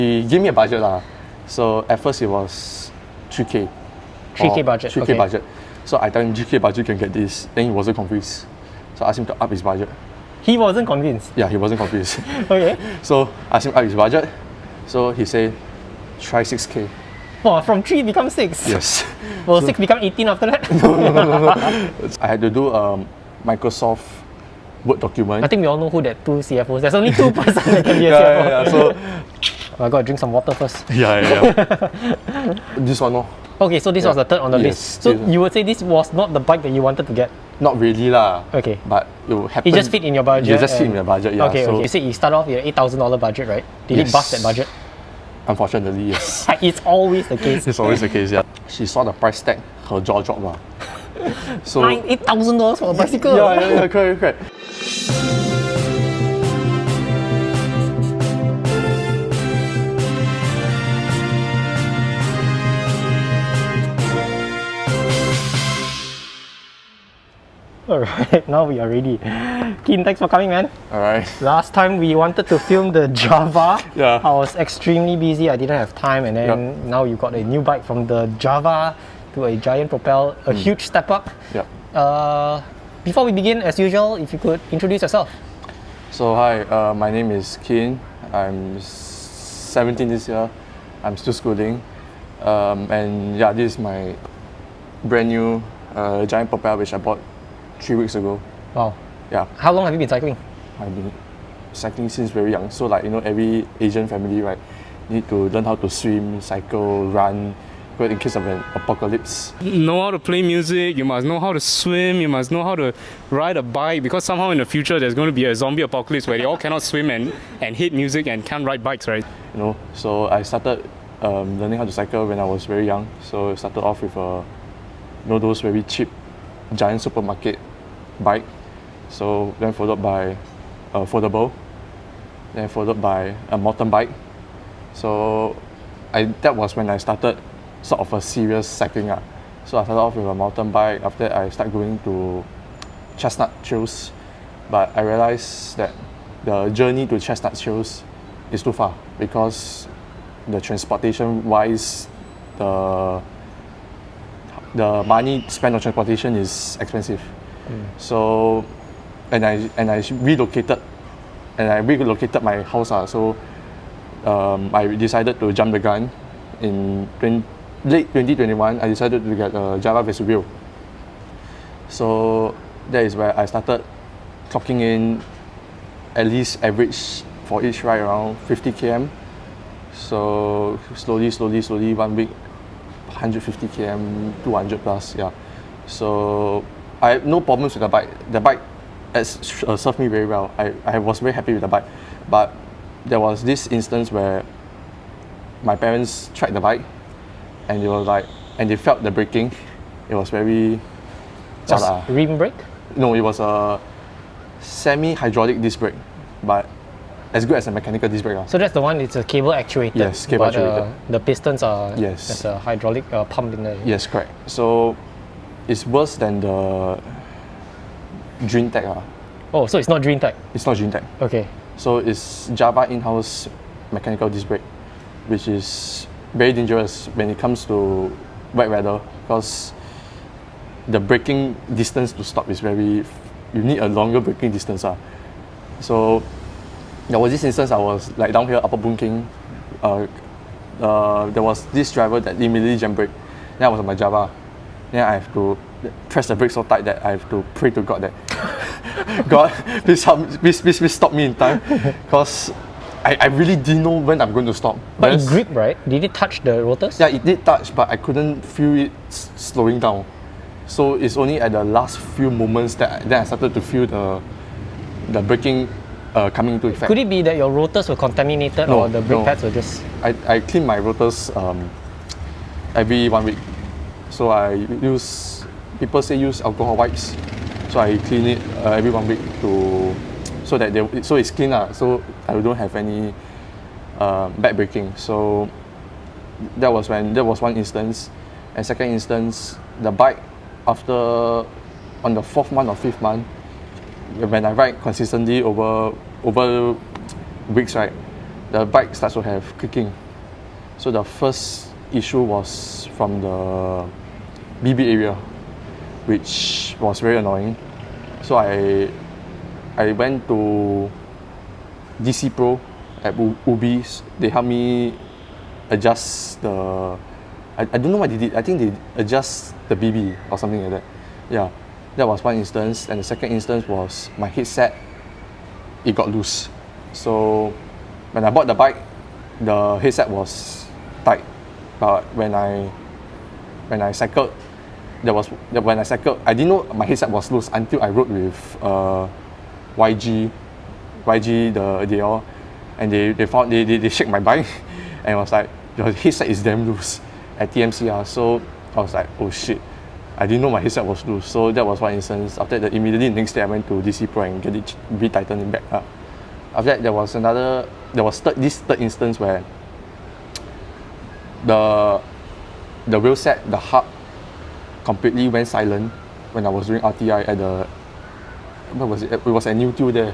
He gave me a budget lah. So at first it was 3K. 3K budget. 3K budget. So I told him 3K budget can get this. Then he wasn't convinced. So I asked him to up his budget. He wasn't convinced. Yeah, he wasn't convinced. Okay. So I asked him up his budget. So he said, try 6K. Wow, from 3 become 6. Yes. Will 6 become 18 after that? No. I had to do a Microsoft Word document. I think we all know who that 2 CFOs. There's only 2 persons that can be a CFO. Yeah. So I gotta drink some water first. yeah. This one, no. Okay, so this was the third on the list. So you would say this was not the bike that you wanted to get? Not really lah. Okay. But it happened. It just fit in your budget? It just fit in your budget, yeah. Okay. You said you start off with an $8,000 budget, right? Did it bust that budget? Unfortunately, yes. It's always the case. It's always the case, yeah. She saw the price tag, her jaw dropped lah. So $8,000 for a bicycle? Yeah, correct. Alright, now we are ready. Keane, thanks for coming, man. Alright. Last time we wanted to film the Java. Yeah. I was extremely busy, I didn't have time, and then now you got a new bike from the Java to a Giant Propel, a huge step up. Yep. Before we begin, as usual, if you could introduce yourself. So hi, my name is Keane. I'm 17 this year. I'm still schooling. And yeah, this is my brand new Giant Propel which I bought 3 weeks ago. Wow. Yeah. How long have you been cycling? I've been cycling since very young. So like, every Asian family, right, need to learn how to swim, cycle, run, in case of an apocalypse. Know how to play music, you must know how to swim, you must know how to ride a bike, because somehow in the future there's going to be a zombie apocalypse where they all cannot swim and hate music and can't ride bikes, right? So I started learning how to cycle when I was very young. So I started off with those very cheap Giant supermarket bike. So then followed by affordable, then followed by a mountain bike. So that was when I started sort of a serious cycling. So I started off with a mountain bike. After that, I started going to Chestnut Trails, but I realized that the journey to Chestnut Trails is too far because the transportation wise, the money spent on transportation is expensive. So and I relocated my house. So I decided to jump the gun in late 2021. I decided to get a Java Vesuvio. So that is where I started clocking in at least average for each ride around 50 km. So slowly 1 week 150 km, 200 plus, yeah. So I have no problems with the bike. The bike has served me very well. I was very happy with the bike. But there was this instance where my parents tried the bike and they felt the braking. It was very... Just rim brake? No, it was a semi-hydraulic disc brake, but as good as a mechanical disc brake. So that's the one, it's a cable actuated. Yes, cable actuated. The pistons are, yes, there's a hydraulic pump in there. Yes, correct. So it's worse than the Dream Tech. Oh, so it's not Dream Tech? It's not Dream Tech. Okay. So it's Java in-house mechanical disc brake, which is very dangerous when it comes to wet weather because the braking distance to stop is you need a longer braking distance. So there was this instance I was like down here, Upper Boon King. There was this driver that immediately jam brake. Then I was on my Java. Then I have to press the brake so tight that I have to pray to God that God, please stop me in time, because I really didn't know when I'm going to stop. But it gripped, right? Did it touch the rotors? Yeah, it did touch, but I couldn't feel it slowing down. So it's only at the last few moments that I started to feel the braking coming into effect. Could it be that your rotors were contaminated or the brake pads were just... I clean my rotors every 1 week. So people say use alcohol wipes. So I clean it every 1 week so it's clean, so I don't have any bad braking. So that was one instance. And second instance, the bike on the 4th month or 5th month, when I ride consistently over weeks, right, the bike starts to have creaking. So the first issue was from the BB area, which was very annoying. So I went to DC Pro at Ubi's. They helped me adjust the. I don't know what they did. I think they adjust the BB or something like that. Yeah, that was one instance. And the second instance was my headset. It got loose. So when I bought the bike, the headset was tight. But when I cycled, when I cycled, I didn't know my headset was loose until I rode with YG, they all, and they found they shake my bike, and was like, your headset is damn loose at TMCR. So I was like, oh shit, I didn't know my headset was loose. So that was one instance. After that, immediately the next day I went to DC Pro and get it retightened back up. After that, there was this third instance where the wheel set, the hub, completely went silent when I was doing RTI at the, what was it? It was at New Till there.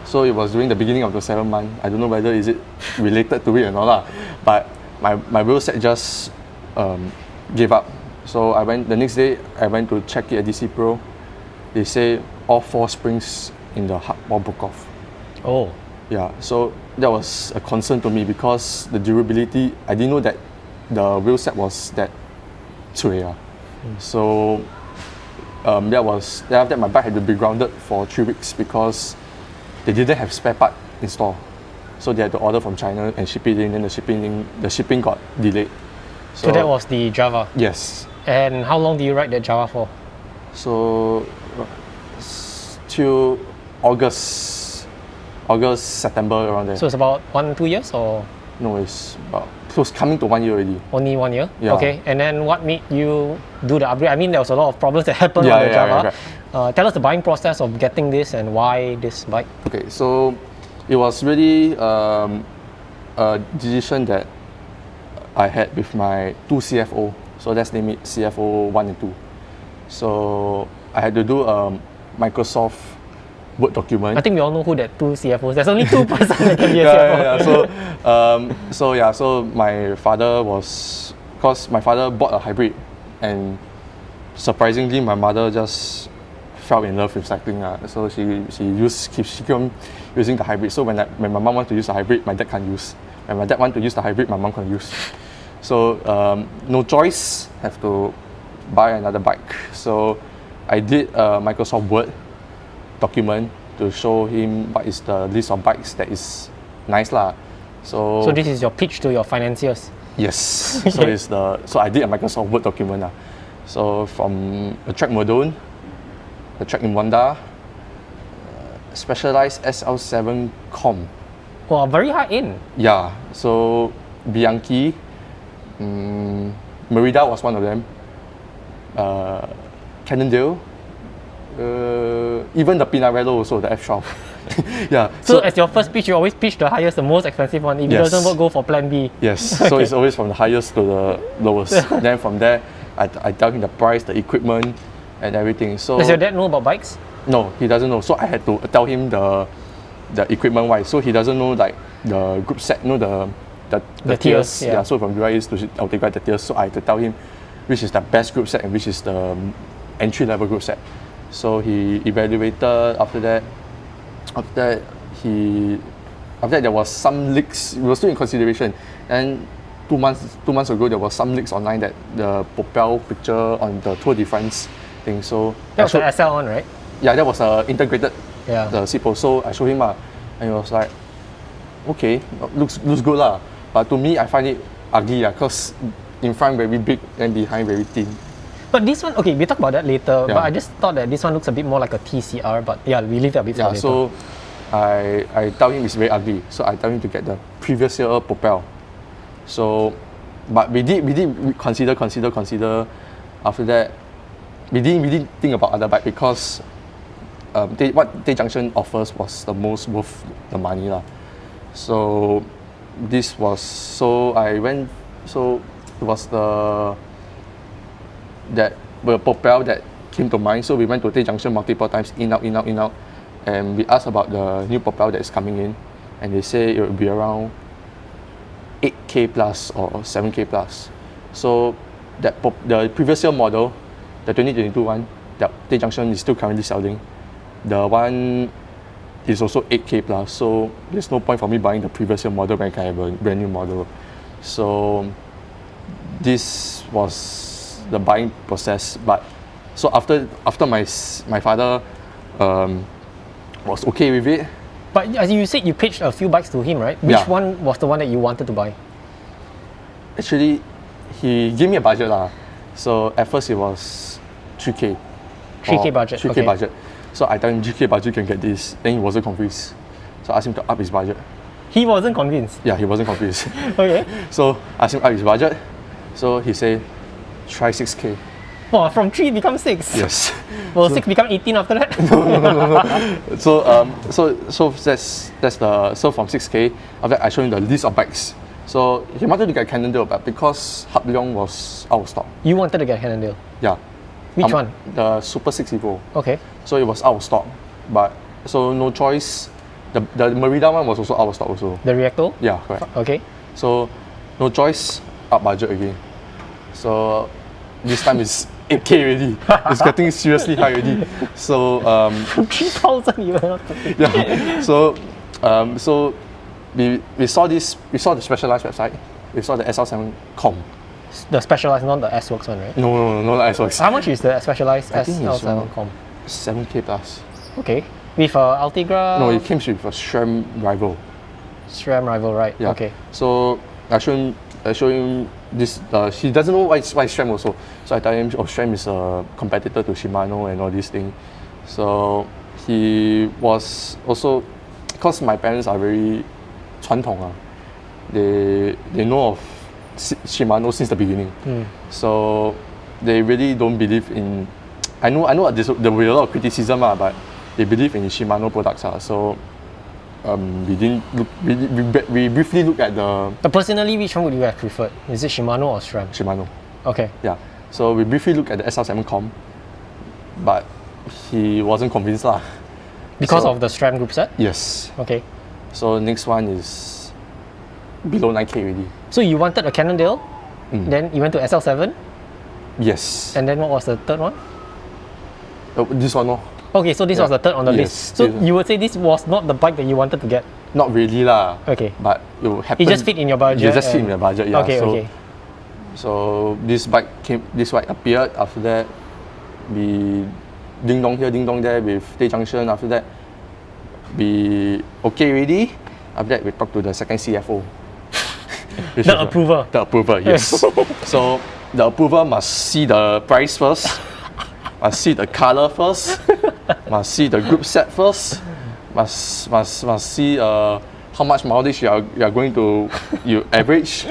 So it was during the beginning of the 7th month. I don't know whether is it related to it or not lah. But my wheel set just gave up. So the next day I went to check it at DC Pro. They say all 4 springs in the hub all broke off. Oh. Yeah, so that was a concern to me because the durability, I didn't know that the wheel set was that cui. So that was, then after that my bike had to be grounded for 3 weeks because they didn't have spare part installed. So they had to order from China and ship it in, and the shipping got delayed. So that was the Java. Yes. And how long do you ride that Java for? So till August, September, around there. So it's about 1-2 years or? No, it was coming to 1 year already. Only 1 year? Yeah. Okay, and then what made you do the upgrade? I mean, there was a lot of problems that happened on the Java. Right. Tell us the buying process of getting this and why this bike. Okay, so it was really a decision that I had with my 2 CFO. So let's name it CFO 1 and 2. So I had to do a Microsoft Word document. I think we all know who that 2 CFOs. There's only 2 person that can be a CFO. So my father was, because my father bought a hybrid, and surprisingly my mother just fell in love with cycling. So she kept on using the hybrid. So when my mom wants to use the hybrid, my dad can't use. When my dad wants to use the hybrid, my mom can't use. So no choice, have to buy another bike. So I did a Microsoft Word document to show him what is the list of bikes that is nice lah. So this is your pitch to your financiers. Yes. So I did a Microsoft Word document lah. So from the track Modone, the track in Wanda, Specialized SL7 Com. Wow, very high end. Yeah. So Bianchi, Merida was one of them. Cannondale, even the Pinarello also, the F12. Yeah. So as your first pitch, you always pitch the highest, the most expensive one. If it doesn't work, go for plan B. Yes. So it's always from the highest to the lowest. Then from there, I tell him the price, the equipment, and everything. So does your dad know about bikes? No, he doesn't know. So I had to tell him the equipment wise. So he doesn't know like the group set, the tiers. Yeah. So from UIS to ultegra, the tiers. So I had to tell him which is the best group set and which is the entry level group set. So he evaluated. After that there was some leaks. We were still in consideration. And 2 months ago there was some leaks online that the Propel picture on the Tour de France thing. So that was the SL one, right? Yeah, that was integrated. Yeah. The seat post. So I showed him and he was like, okay, looks good lah. But to me, I find it ugly because in front very big and behind very thin. But this one, okay, we'll talk about that later. Yeah. But I just thought that this one looks a bit more like a TCR. But yeah, we leave that a bit for later. So I tell him it's very ugly. So I tell him to get the previous year Propel. So, but we did consider. After that, we didn't think about other bike because what Tay Junction offers was the most worth the money lah. So this was it was the Propel that came to mind. So we went to Tay Junction multiple times, in out, and we asked about the new Propel that is coming in, and they say it will be around 8K plus or 7K plus. So the previous year model, the 2022 one, the Tay Junction is still currently selling. The one is also 8K plus, so there's no point for me buying the previous year model when I can have a brand new model. So this was the buying process. But so after my father was okay with it. But as you said, you pitched a few bikes to him, right? Which Yeah. one was the one that you wanted to buy? Actually, he gave me a budget lah. So at first it was 3K. 3K budget, 3K okay. budget. So I told him 3K budget can get this. Then he wasn't convinced. So I asked him to up his budget. He wasn't convinced. Yeah, he wasn't convinced. Okay. So I asked him up his budget. So he said, try 6K. Wow, from 3 becomes 6. Yes. Will 6 become 18 after that? So so from 6K, after that I showed him the list of bikes. So he wanted to get Cannondale, but because Hub Leong was out of stock. You wanted to get Cannondale. Yeah. Which one? The Super 6 Evo. Okay. So it was out of stock, but so no choice. The Merida one was also out of stock also. The Reacto? Yeah, correct. Okay. So no choice, up budget again. So this time it's 8K already. It's getting seriously high already. So 3,000 you were not talking. yeah. So we saw the Specialized website. We saw the SL7com. The Specialized, not the S-Works one, right? No, not the S-Works. How much is the Specialized I think it's SL7com? 7K plus. Okay. With Ultegra? No, it came with a SRAM rival. SRAM rival, right? Yeah. Okay. So I show him this. He doesn't know why it's SRAM also. So I tell him, oh, SRAM is a competitor to Shimano and all these things. So he was also, because my parents are very 传统 they know of Shimano since the beginning. So they really don't believe in. I know there will be a lot of criticism, but they believe in Shimano products. So we didn't look. We briefly looked at the But personally, which one would you have preferred? Is it Shimano or SRAM? Shimano. Okay. Yeah. So we briefly looked at the SL7com, but he wasn't convinced lah. Because So- of the SRAM group set? Yes. Okay. So next one is below 9K already. So you wanted a Cannondale, then you went to SL7, Yes. and then what was the third one? This one, no. Okay, so this was the third on the Yes, list. So this- you would say this was not the bike that you wanted to get? Not really lah. Okay. But it happened. It just fit in your budget? It just fit in and- your budget, yeah. Okay, so, okay. So this bike appeared. After that, we ding dong here, ding dong there with Tay Junction. After that, we okay already. After that, we talked to the second CFO. Which The was, approver. The approver, yes. So the approver must see the price first, must see the color first, must see the group set first, must see how much mileage you are going to average.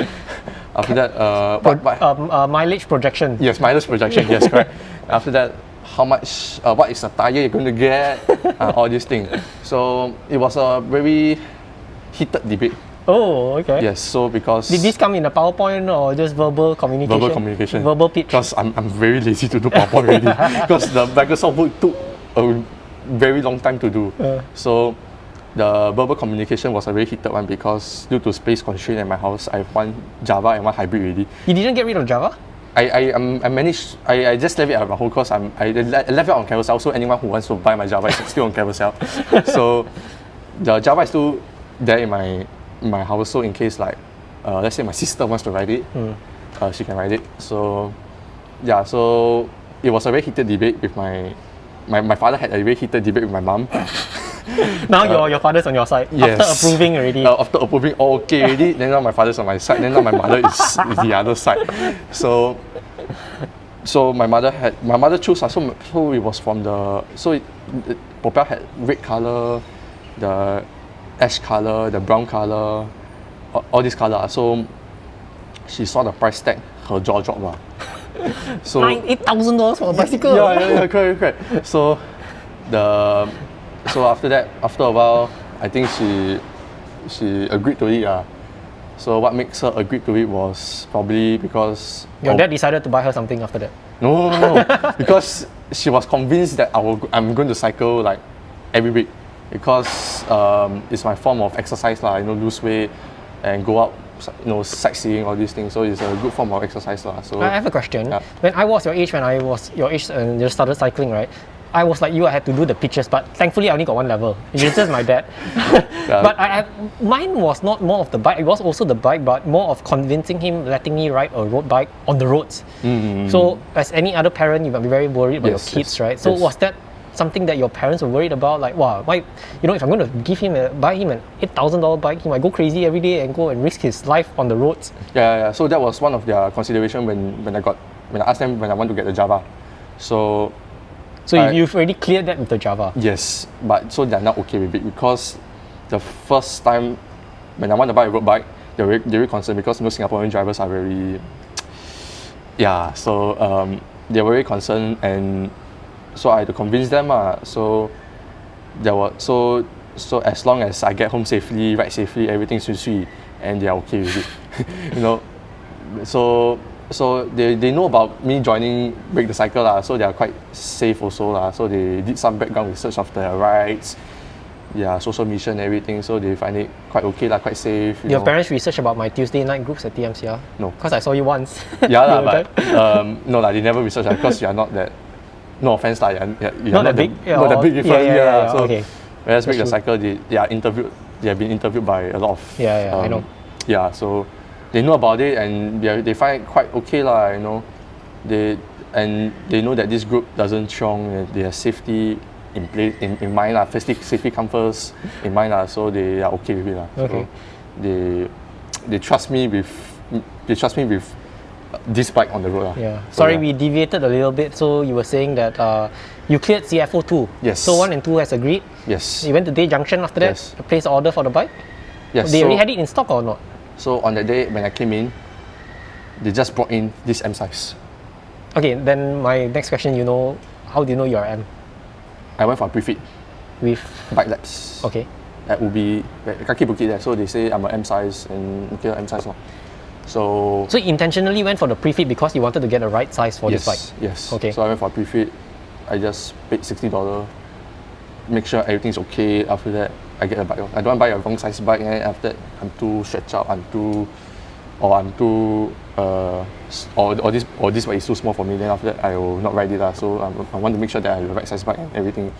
After that, Mileage projection. yes, mileage projection, yes, correct. After that, how much, what is the tire you're going to get, all these things. So it was a very heated debate. Oh, okay. Yes, so because Did this come in a PowerPoint or just verbal communication? verbal communication. Verbal pitch. Because I'm very lazy to do PowerPoint already. Because the Microsoft Word took a very long time to do. So the verbal communication was a very heated one because due to space constraint at my house, I have one Java and one hybrid already. You didn't get rid of Java? I managed. I just left it at my home because I left it on Carousel. So anyone who wants to buy my Java is still on Carousel. So the Java is still there in my house. So in case like let's say my sister wants to ride it, she can ride it. So yeah. So it was a very heated debate with my father had a very heated debate with my mom. Now your father's on your side. Yes. After approving already. After approving all okay already, then now my father's on my side, then now my mother is the other side. So my mother chose. So it was from the Propel had red color, the ash color, the brown color, all these color. So she saw the price tag, her jaw dropped. So $8,000 for a bicycle. yeah, correct. So after that, after a while, I think she agreed to it. So what makes her agree to it was probably because Your dad decided to buy her something after that. No, because she was convinced that I'm going to cycle like every week because it's my form of exercise lose weight and go out sightseeing, all these things. So it's a good form of exercise lah. So I have a question. Yeah. When I was your age and just started cycling, right? I was like you, I had to do the pitches, but thankfully I only got one level. It's just my dad. Yeah. But mine was not more of the bike, it was also the bike, but more of convincing him, letting me ride a road bike on the roads. So as any other parent, you might be very worried about your kids, right? So was that something that your parents were worried about? Like, wow, why, if I'm going to buy him an $8,000 bike, he might go crazy every day and go and risk his life on the roads. Yeah. So that was one of their consideration when I asked them when I want to get the Java. So you've already cleared that with the Java. Yes, but so they're not okay with it because the first time when I want to buy a road bike, they're very concerned because Singaporean drivers are very, so they're very concerned, and so I had to convince them. So so as long as I get home safely, ride safely, everything's sweet, and they're okay with it. So they know about me joining Break the Cycle lah, so they are quite safe also lah. So they did some background research of the rides, social mission, everything. So they find it quite okay lah, quite safe. Your parents research about my Tuesday night groups at TMCR? No, because I saw you once. Yeah lah, but no lah, they never research because you are not that. No offense lah, you're not that big. Not that big difference. So okay. Whereas Break the Cycle, they are interviewed. They have been interviewed by a lot of. I know. Yeah, so they know about it and they find it quite okay lah. They know that this group doesn't chiong. They have safety in place in mind lah. Safety comes in mind lah. So they are okay with it lah. Okay. So they trust me with this bike on the road lah. Yeah. So, Sorry, we deviated a little bit. So you were saying that you cleared CFO 2. Yes. So 1 and 2 has agreed. Yes. You went to Day Junction after that. Yes. Placed order for the bike. Yes. They already had it in stock or not? So on that day when I came in, they just brought in this M size. Okay, then my next question, how do you know you're M? I went for a pre-fit With bike laps. Okay. At Ubi, Kaki Bukit there. So they say I'm a M size and okay, M size lor. So you intentionally went for the pre-fit because you wanted to get the right size for this bike? Yes. Okay. So I went for a pre-fit. I just paid $60. Make sure everything's okay. After that, I get a bike. I don't want to buy a wrong size bike, and after that, I'm too stretched out. Or this bike is too small for me. Then after that, I will not ride it. So I want to make sure that I have the right size bike and everything,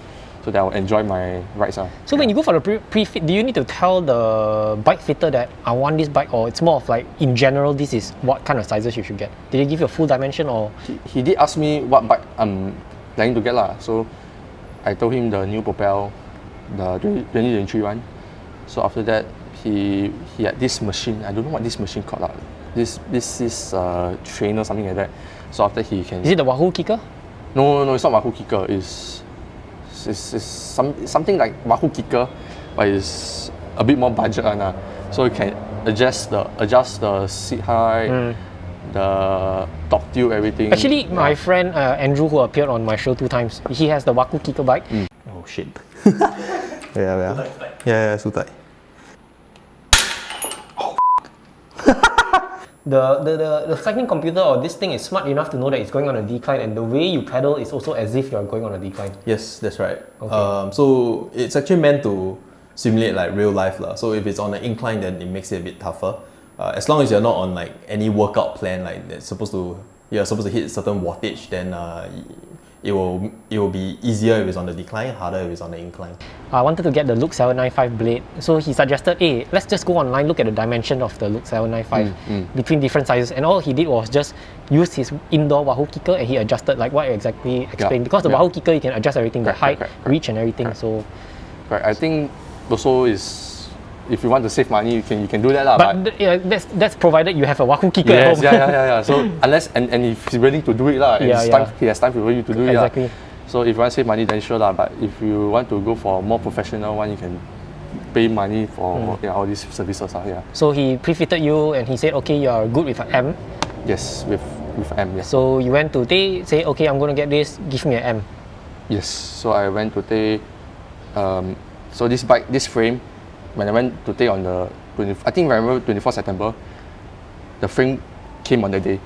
so that I will enjoy my rides. So when you go for the pre-fit, do you need to tell the bike fitter that I want this bike, or it's more of like in general, this is what kind of sizes you should get? Did he give you a full dimension or? He did ask me what bike I'm planning to get lah. So I told him the new Propel, the 2023 one. So after that, he had this machine. I don't know what this machine called lah. This is trainer, something like that. So after he can. Is it the Wahoo kicker? No, it's not Wahoo kicker. It's something like Wahoo kicker, but it's a bit more budget one. So you can adjust the seat height, the top tube, everything. Actually, my friend Andrew, who appeared on my show 2 times, he has the Wahoo kicker bike. Oh shit. Yeah, so tight. The cycling computer or this thing is smart enough to know that it's going on a decline, and the way you pedal is also as if you're going on a decline. Yes, that's right. Okay. So it's actually meant to simulate like real life lah. So if it's on an incline, then it makes it a bit tougher. As long as you're not on like any workout plan, like you're supposed to hit a certain wattage, then it will be easier if it's on the decline, harder if it's on the incline. I wanted to get the Look 795 blade, so he suggested, hey, let's just go online, look at the dimension of the Look 795 between different sizes, and all he did was just use his indoor Wahoo kicker and he adjusted like what you exactly explained. Because the Wahoo kicker, you can adjust everything, the height, reach and everything. So, right. I think also is, if you want to save money, you can do that lah. But that's provided you have a Wahoo kicker at home. Yeah. So unless and if he's willing to do it lah, and he has time for you to do it lah. Exactly. So if you want to save money, then sure lah. But if you want to go for a more professional one, you can pay money for all these services lah. Yeah. So he pre-fitted you and he said, okay, you are good with an M. Yes, with M. Yes. So you went to Tay, say, okay, I'm going to get this, give me an M. Yes. So I went to Tay. So this frame, when I went to Tay on the I think I remember 24 September, the frame came on the day.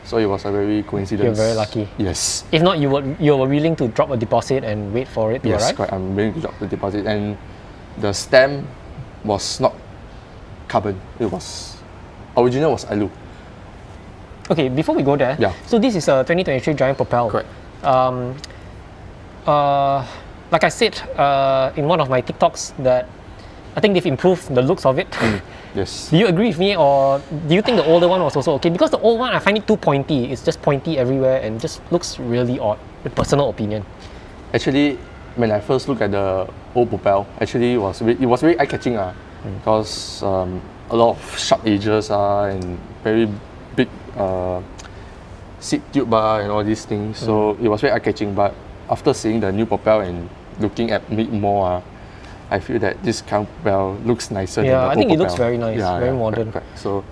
So it was a very coincidence. You're very lucky. Yes. If not, you were willing to drop a deposit and wait for it to arrive? Yes, correct. I'm willing to drop the deposit. And the stem was not carbon. It was original was Alu. Okay, before we go there, Yeah. so this is a 2023 Giant Propel. Correct. Like I said in one of my TikToks that I think they've improved the looks of it. Yes. Do you agree with me, or do you think the older one was also okay? Because the old one, I find it too pointy. It's just pointy everywhere and just looks really odd. In personal opinion. Actually, when I first looked at the old Propel, actually it was very eye-catching because a lot of sharp edges and very big seat tube and all these things. So it was very eye-catching. But after seeing the new Propel and looking at it more, I feel that this kind of Propel looks nicer than the old I think it looks Propel. very nice, very modern. Correct. So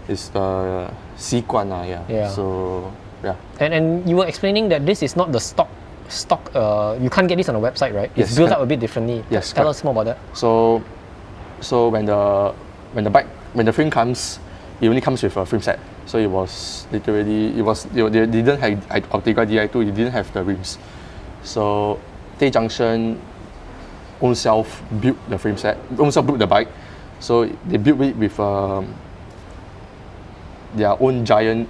it's the 习惯 Yeah. So yeah. And you were explaining that this is not the stock. You can't get this on a website, right? It's Yes, built correct. up a bit differently. Yes, Tell correct. us more about that. So when the frame comes, it only comes with a frame set. So it was literally they didn't have Ultegra Di2, it didn't have the rims. So Tay Junction own self built the frame set, own self built the bike. So they built it with their own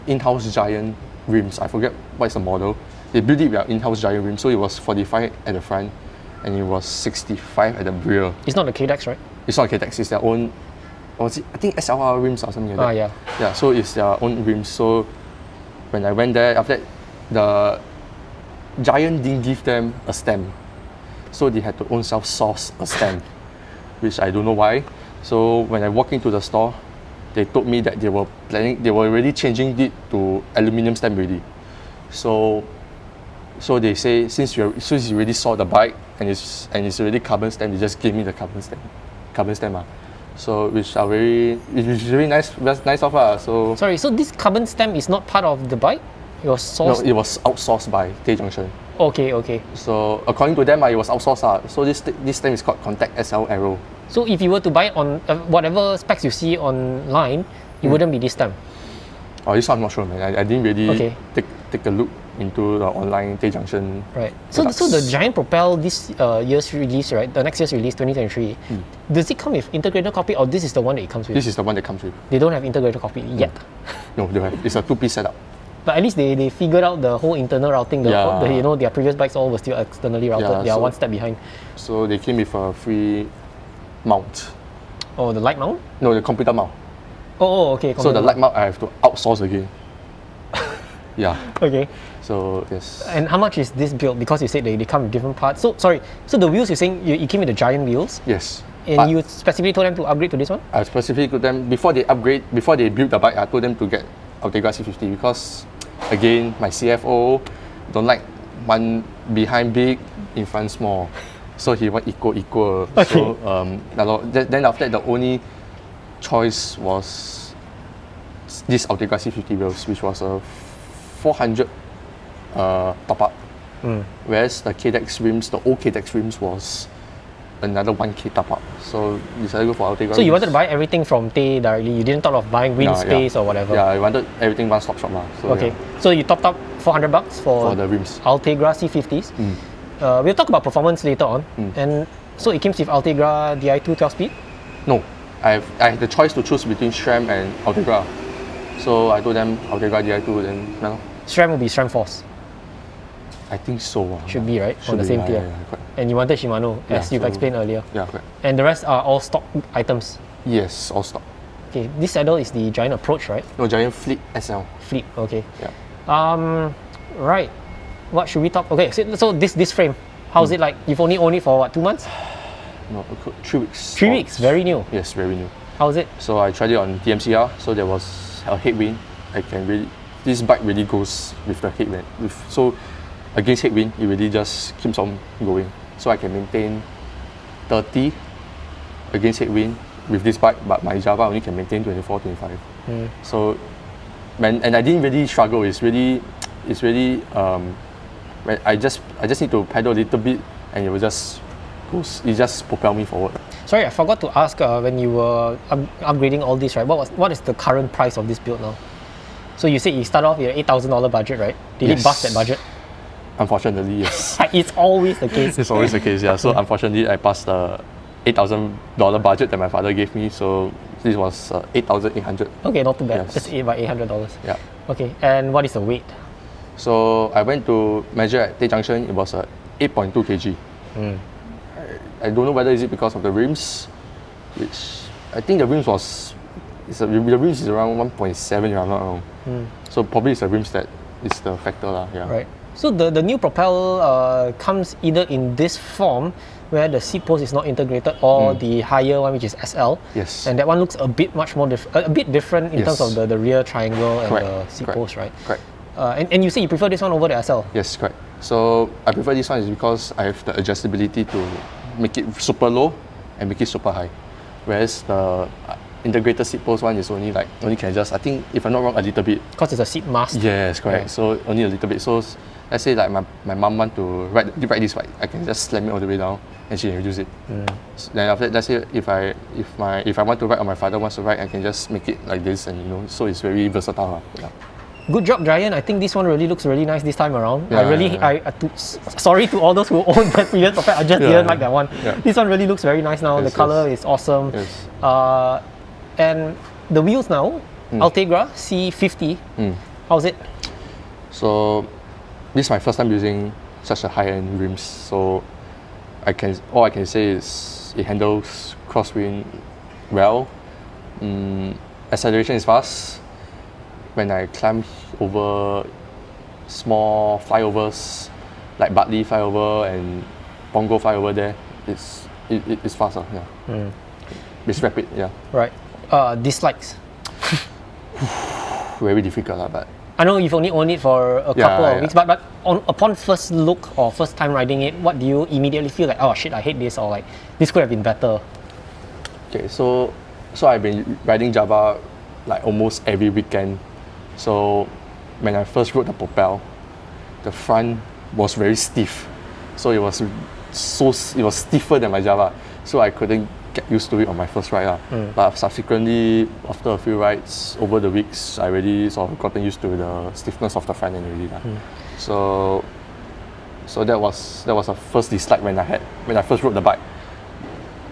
in-house Giant rims. I forget what's the model. They built it with their in-house Giant rims. So it was 45 at the front and it was 65 at the rear. It's not the KDEX, right? It's not KTEX, it's their own, I think SLR rims or something like that. Yeah. Yeah, so it's their own rims. So when I went there, after that, the Giant didn't give them a stem. So they had to own self source a stem, which I don't know why. So when I walked into the store, they told me that they were already changing it to aluminium stem already. So they say since you already saw the bike and it's already carbon stem, they just gave me the carbon stem. So which is very nice of us. So Sorry, so this carbon stem is not part of the bike? It was sourced? no, it was outsourced by Tay Junction. Okay. So according to them, it was outsourced. So this stem is called Contact SL Aero. So if you were to buy it on whatever specs you see online, it wouldn't be this stem. Oh, this one I'm not sure, man. I didn't really Okay. take a look into the online Tay Junction. Right. So the Giant Propel this year's release, right? The next year's release, 2023. Does it come with integrated cockpit, or this is the one that it comes with? This is the one that comes with. They don't have integrated cockpit yet. No, they don't have. It's a two-piece setup. But at least they figured out the whole internal routing. Yeah. Their previous bikes all were still externally routed. Yeah, they are so- one step behind. So they came with a free mount. Oh, the light mount? No, the computer mount. Oh, okay. So the light mount I have to outsource again. Yeah. Okay. So yes. And how much is this built? Because you said they come with different parts. So sorry. So the wheels you're saying you came with the Giant wheels, Yes. and But you specifically told them to upgrade to this one. I specifically told them before they build the bike, I told them to get Ultegra C50 because again my CFO don't like one behind big, in front small. So he want equal. Okay. So then after that the only choice was this Ultegra C50 wheels, which was a 400 top up. Whereas the KDEX rims, the old KDEX rims was another 1K top up. So decided to go for Ultegra. So you rims. wanted to buy everything from Tay directly. You didn't thought of buying wind space or whatever. Yeah, I wanted everything one stop shop. So Okay. yeah, So you topped up $400 for the rims. Ultegra C50s. We'll talk about performance later on. And so it comes with Ultegra Di2 12-speed. No, I had the choice to choose between SRAM and Ultegra. So I told them Ultegra Di2, then no, SRAM will be SRAM Force. I think so. Should be, right? Should On the be, same yeah, tier. yeah, correct. And you wanted Shimano, as Yeah, you've so- explained earlier. Yeah, correct. And the rest are all stock items. Yes, all stock. Okay, this saddle is the Giant Approach, right? No, Giant Fleet SL. Fleet, okay. Yeah. Right. What should we talk? Okay, so this frame, how's it like? You've only owned it for what, 2 months? No, 3 weeks. 3 weeks, very new. Yes, very new. How's it? So I tried it on DMCR. So there was a headwind. This bike really goes with the headwind. So against headwind, it really just keeps on going. So I can maintain 30 against headwind with this bike, but my Java only can maintain 24, 25. So, and I didn't really struggle. It's really, when I just need to pedal a little bit, and it will just goes. It just propel me forward. Sorry, I forgot to ask when you were upgrading all this, right? What is the current price of this build now? So you said you start off with an $8,000 budget, right? Did it bust that budget? Unfortunately, yes. It's always the case. It's always the case, yeah. So unfortunately, I passed the $8,000 budget that my father gave me. So This was 8,800. Okay, not too bad. Yes. Just about $800. Yeah. Okay, and what is the weight? So I went to measure at Tay Junction. It was 8.2 kg. I don't know whether is it because of the rims, which I think the rims the rims is around 1.7 if I'm not wrong. So probably it's the rims that is the factor lah. Yeah. Right. So the new Propel comes either in this form where the seat post is not integrated, or the higher one, which is SL. Yes. And that one looks a bit a bit different in terms of the rear triangle and Correct. the seat Correct. post, right? Correct. And you say you prefer this one over the SL. Yes, correct. So I prefer this one is because I have the adjustability to make it super low and make it super high. Whereas the integrated seat post one is only can adjust, I think if I'm not wrong, a little bit. Because it's a seat mast. Yes, correct. Yeah. So only a little bit. So let's say like my mom want to ride this bike, I can just slam it all the way down and she can use it. So then after that, let's say if I want to ride or my father wants to ride, I can just make it like this, and so it's very versatile. Yeah. Good job, Giant. I think this one really looks really nice this time around. Yeah, Sorry to all those who own that previous Propel. I just didn't like that one. Yeah. This one really looks very nice now. Yes, the color is awesome. Yes. And the wheels now, Ultegra C50. How's it? So this is my first time using such a high-end rims. So all I can say is it handles crosswind well. Acceleration is fast. When I climb over small flyovers like Bartley flyover and Pongo flyover there, it's faster. Yeah. It's rapid. Yeah. Right. Dislikes. Very difficult lah, but I know you've only owned it for a couple of weeks, but upon first look or first time riding it, what do you immediately feel like? Oh shit, I hate this, or like this could have been better. okay. So I've been riding Java like almost every weekend. So when I first rode the Propel, the front was very stiff. So it was stiffer than my Java. So I couldn't get used to it on my first ride. But subsequently, after a few rides over the weeks, I already sort of gotten used to the stiffness of the front end already. So that was a first dislike when I first rode the bike.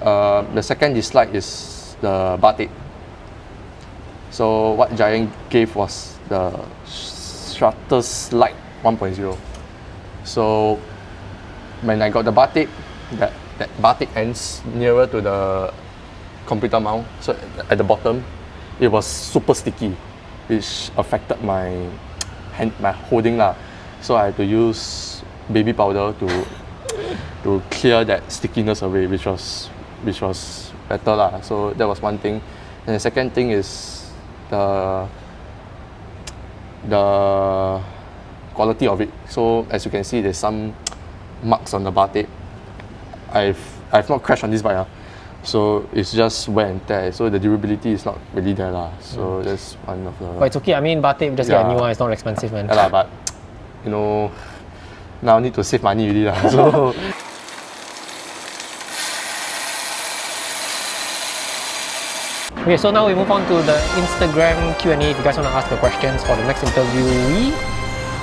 The second dislike is the bar tape. So what Giant gave was the Strutter's Light 1.0. So when I got the bar tape, that bar tape ends nearer to the computer mount. So at the bottom, it was super sticky, which affected my holding lah. So I had to use baby powder to clear that stickiness away, which was better lah. So that was one thing. And the second thing is the quality of it. So as you can see, there's some marks on the bar tape. I've not crashed on this bike, so it's just wear and tear. So the durability is not really there lah. So that's one of the. But it's okay. I mean, bar tape, just get a new one. It's not expensive, man. Yeah, but now I need to save money really lah. So. Okay, so now we move on to the Instagram Q&A. If you guys want to ask the questions for the next interviewee,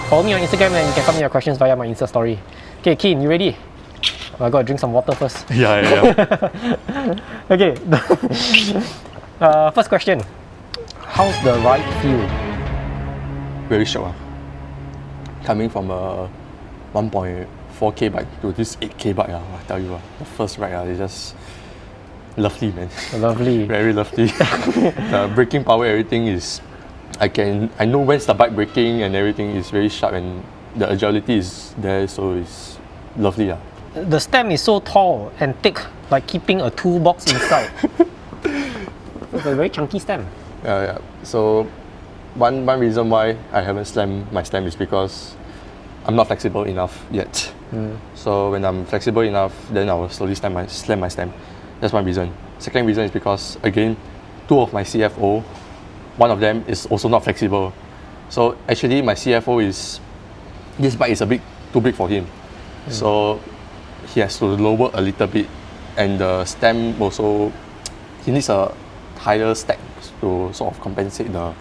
follow me on Instagram and you can submit your questions via my Insta story. Okay, Keane, you ready? I gotta drink some water first. Yeah. Okay. First question. How's the ride feel? Very shock. Coming from a 1.4K bike to this 8K bike, I tell you, the first ride is just lovely, man. Lovely. Very lovely. The braking power, everything is. I know when's the bike braking and everything is very sharp, and the agility is there, so it's lovely. The stem is so tall and thick, like keeping a toolbox inside. It's a very chunky stem. Yeah. So one reason why I haven't slammed my stem is because I'm not flexible enough yet. So when I'm flexible enough, then I will slowly slam my stem. That's one reason. Second reason is because, again, two of my CFO, one of them is also not flexible. So actually my CFO this bike is a bit too big for him. So he has to lower a little bit, and the stem also, he needs a higher stack to sort of compensate the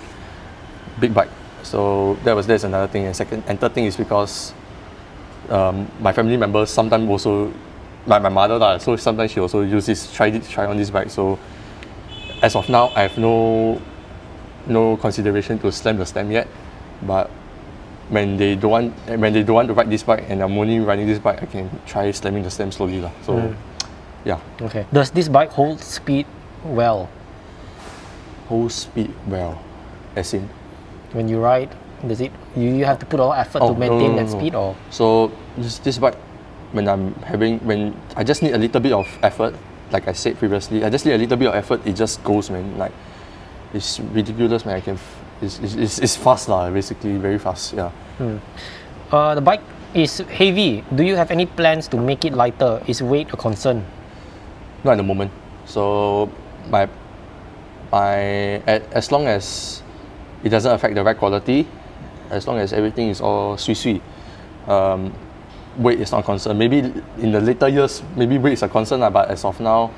big bike. So that's another thing. And third thing is because my family members sometimes also, my mother lah, so sometimes she also try on this bike. So as of now, I have no consideration to slam the stem yet. But when they don't want to ride this bike and I'm only riding this bike, I can try slamming the stem slowly lah. So yeah. Okay. Does this bike hold speed well Hold speed well, as in. when you ride? Does it you have to put a lot of effort to maintain that speed, or So this bike, when I just need a little bit of effort, like I said previously, I just need a little bit of effort, it just goes, man. Like it's ridiculous, man. It's fast lah, basically very fast. Yeah. the bike is heavy? Do you have any plans to make it lighter? Is weight a concern? Not at the moment. So as long as it doesn't affect the ride quality, as long as everything is all sui, weight is not a concern. Maybe in the later years, maybe weight is a concern, but as of now,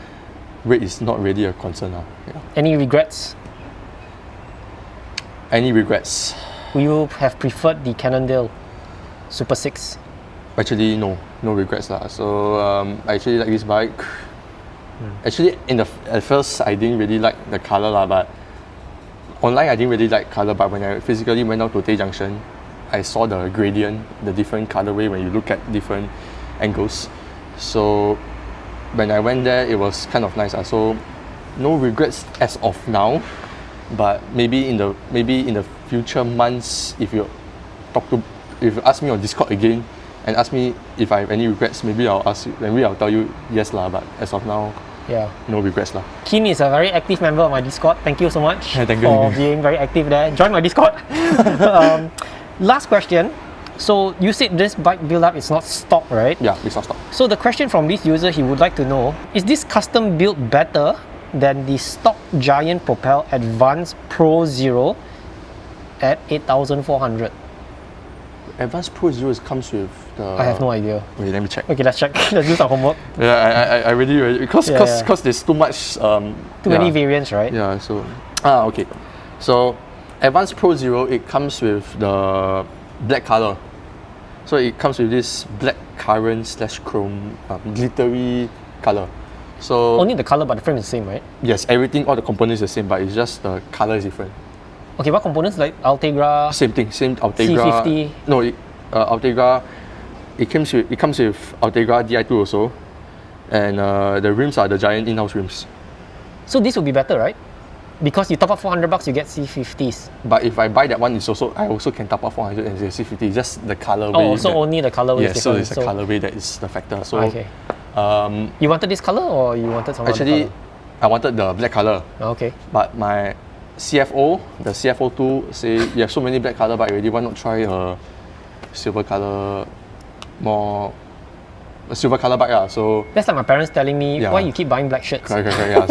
weight is not really a concern. Yeah. Any regrets? Any regrets? Would you have preferred the Cannondale Super 6? Actually, no regrets lah. So I actually like this bike. Actually, at first I didn't really like the color lah, but online I didn't really like color. But when I physically went down to Tay Junction, I saw the gradient, the different colorway when you look at different angles. So when I went there, it was kind of nice. So no regrets as of now, but maybe in the future months, if you ask me on Discord again and ask me if I have any regrets, maybe I'll tell you yes lah. But as of now, Yeah. no regrets lah. Keane is a very active member of my Discord. Thank you so much Yeah, thank you. for being very active there. Join my Discord. Last question. So you said this bike build up is not stock, right? Yeah, it's not stop. So the question from this user, he would like to know, is this custom built better than the stock Giant Propel Advanced Pro Zero at 8,400? Advanced Pro Zero comes with the. I have no idea. Wait, let me check. Okay, let's check. Let's do some homework. Yeah, I really because Yeah. there's too much. Too many variants, right? Yeah, so okay. So Advanced Pro Zero, it comes with the black color. So it comes with this black currant / chrome glittery color. So Only the color, but the frame is the same, right? yes, everything, all the components are the same, but it's just the color is different. Okay, what components like Ultegra? Same thing, same Ultegra. C50. No, Ultegra. It comes with Ultegra Di2 also, and the rims are the Giant in-house rims. So this will be better, right? Because you top up $400, you get C50s. But if I buy that one, I also can top up 400 and C50. Just the colorway. Oh, so only the colorway yes, is so different. it's the colorway that is the factor. So Okay. You wanted this color or you wanted some actually, other I wanted the black color, color? Okay. but my CFO, the CFO2, say you have so many black color bike already. Why not try a silver color, a silver color bike lah? So That's like my parents telling me, Yeah. why you keep buying black shirts? correct, yeah.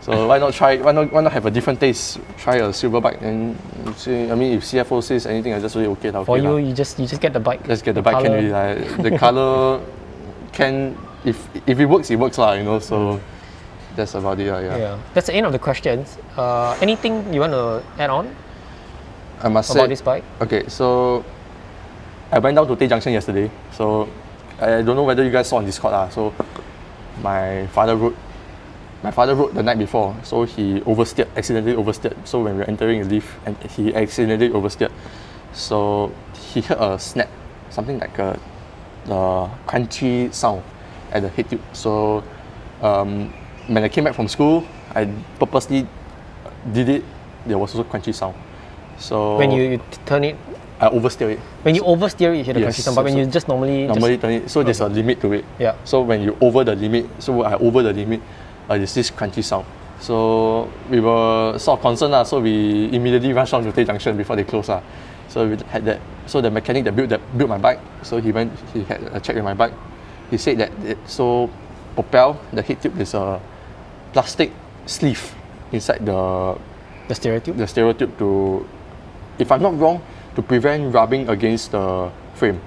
So why not have a different taste? Try a silver bike and see. I mean, if CFO says anything, I just really okay lah. For okay you, lah. you just get the bike. Let's get the bike. Can color. be like the color can if it works, it works lah. So that's about it. Yeah. Yeah. That's the end of the questions. Anything you want to add on I must about say. this bike? Okay, so I went down to Tay Junction yesterday. So I don't know whether you guys saw on Discord lah. So my father rode the night before. So he accidentally oversteered. So when we were entering the lift, and he accidentally oversteered. So he heard a snap, something like a crunchy sound at the head tube. So when I came back from school, I purposely did it. There was also crunchy sound. So When you turn it, I oversteer it. when you oversteer it, you hear the Yes, crunchy sound. But when so- you just normally Turn it. So there's a limit to it. Yeah. So when you over the limit, I over the limit, there's this crunchy sound. So we were sort of concerned lah. So we immediately rushed on to Tay Junction before they closed lah. So we had that. So the mechanic that built my bike. So he had a check with my bike. He said that Propel, the head tube is a plastic sleeve inside the the stereo tube to, if I'm not wrong, to prevent rubbing against the frame.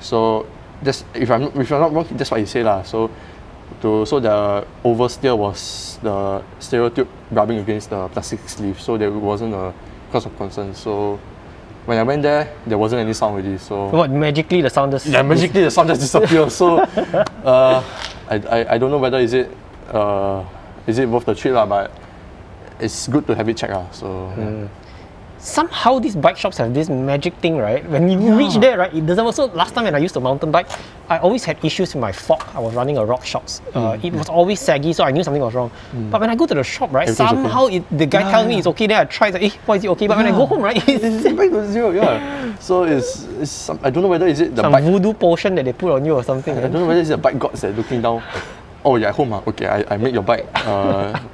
So that's if I'm not wrong, that's what he said lah. So the oversteer was the stereo tube rubbing against the plastic sleeve. So there wasn't a cause of concern. So when I went there wasn't any sound already. So What, magically the sound just... magically the sound just disappeared. So I don't know whether is it worth the trip lah, but it's good to have it checked. So Somehow these bike shops have this magic thing, right? When you reach there, right, it doesn't. Also, last time when I used a mountain bike, I always had issues with my fork. I was running a rock shops. It was always saggy, so I knew something was wrong. But when I go to the shop, right, Everything's somehow the guy tells me it's okay. Then I try, like, why is it okay? But when I go home, right, it's back to zero. Yeah. So it's some, I don't know whether is it the some bike. voodoo potion that they put on you or something. I don't know whether it's the bike gods that looking down. Oh, you're at home. Okay, I make your bike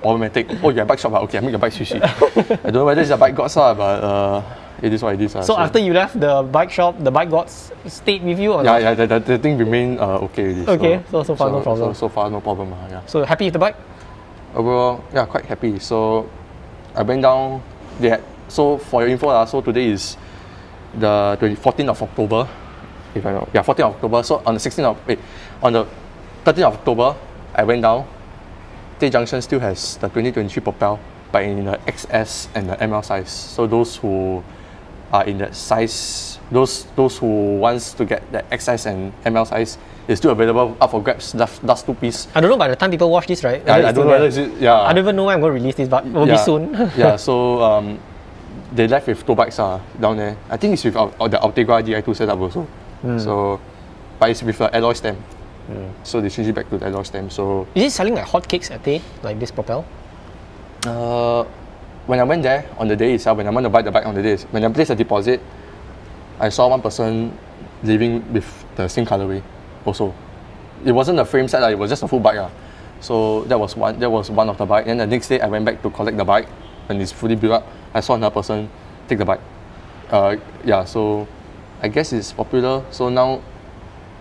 automatic. Oh, you're at bike shop. Okay, I make your bike sushi. I don't know whether it's the bike gods, but it is what it is. So after you left the bike shop, the bike gods stayed with you? Or yeah, the thing remained okay. Really. Okay, so far no problem. So far no problem. Yeah. So happy with the bike? Overall, yeah, quite happy. So I went down. So for your info, so today is the 14th of October. If I know, yeah, 14th of October. So on the 13th of October, I went down. Tay Junction still has the 2023 Propel, but in the XS and the ML size. So those who are in that size, those who wants to get the XS and ML size is still available up for grabs. Last 2 piece. I don't know by the time people watch this, right? I don't know whether is it. Yeah. I don't even know when I'm going to release this, but it will be soon. Yeah. So they left with 2 bikes down there. I think it's with the Ultegra Di2 setup also. So, but it's with the alloy stem. So they changed it back to the alloy stem. So is it selling like hotcakes at Tay, like this Propel? when I went there on the day itself, when I want to buy the bike on the day, when I placed a deposit, I saw one person leaving with the same colorway also. It wasn't a frame set, it was just a full bike. So that was one of the bike. And the next day I went back to collect the bike when it's fully built up. I saw another person take the bike. So I guess it's popular. So now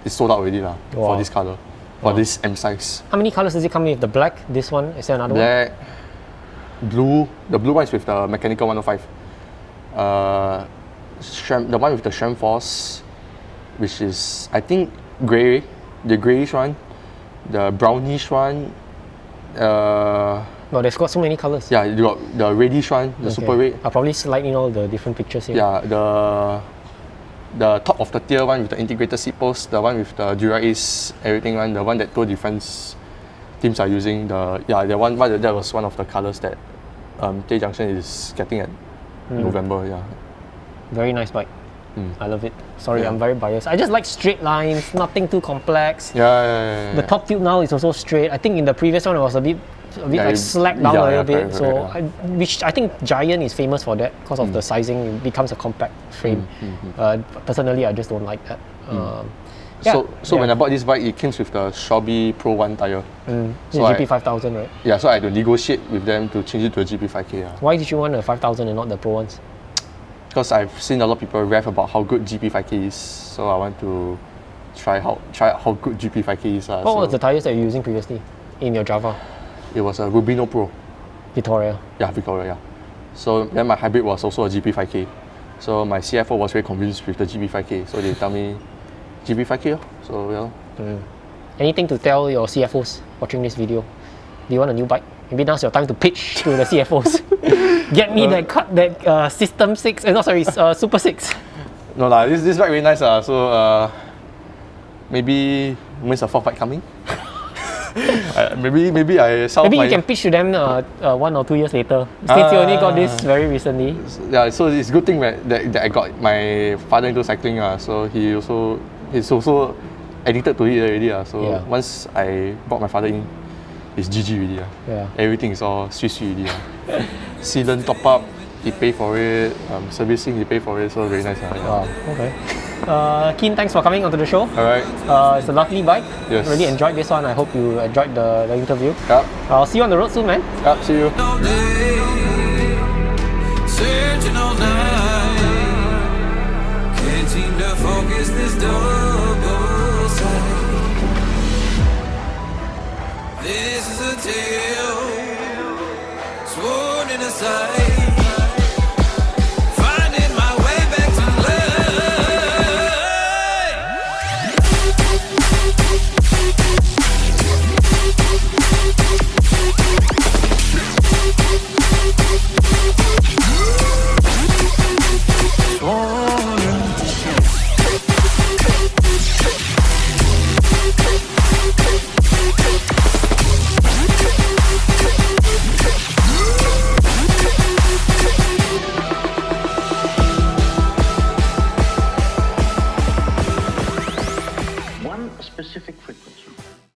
it's sold out already for this color, for this M size. How many colors does it come with? The black, this one, is there another Black, blue. The blue one is with the mechanical 105. The one with the Sham Force, which is I think grey, the greyish one, the brownish one. No, there's got so many colors. Yeah, you got the reddish one, the super red. I'll probably slide in all the different pictures here. Yeah, the top of the tier one with the integrated seat post, the one with the Dura Ace, everything one, the one that Tour Defense teams are using. That was one of the colors that Tay Junction is getting at November. Yeah. Very nice bike. I love it. Sorry, I'm very biased. I just like straight lines, nothing too complex. Yeah. The top tube now is also straight. I think in the previous one it was a bit like slacked down a little bit. Which I think Giant is famous for that because of the sizing. It becomes a compact frame. Personally, I just don't like that. So when I bought this bike, it came with the Shelby Pro 1 tire. The GP5000, right? Yeah, so I had to negotiate with them to change it to a GP5K. Why did you want a 5000 and not the Pro ones? Because I've seen a lot of people rave about how good GP5K is, so I want to try out how good GP5K is. What was the tires that you were using previously in your Java? It was a Rubino Pro. Victoria. Yeah, Victoria. Yeah. So then my hybrid was also a GP5K. So my CFO was very convinced with the GP5K. So they tell me GP5K. So yeah. Anything to tell your CFOs watching this video? Do you want a new bike? Maybe now's your time to pitch to the CFOs. Get me that System 6, Super 6. No lah, this bike very nice so maybe when's the 4th bike coming? maybe I sell Maybe you can pitch to them 1 or 2 years later. Since you only got this very recently. Yeah, so it's a good thing that I got my father into cycling so he's also addicted to it already so once I brought my father in, it's GG already. Everything is all sweet already. Sealant top up, he pay for it. Servicing, he pay for it. So very nice. Wow, okay. Keane, thanks for coming onto the show. Alright. It's a lovely bike. Yes. Really enjoyed this one. I hope you enjoyed the interview. Yep. I'll see you on the road soon, man. Yep, see you. Searching all night, can't seem to focus this double sight. This is a tale sworn in a sight. Finding my way back to on a specific frequency.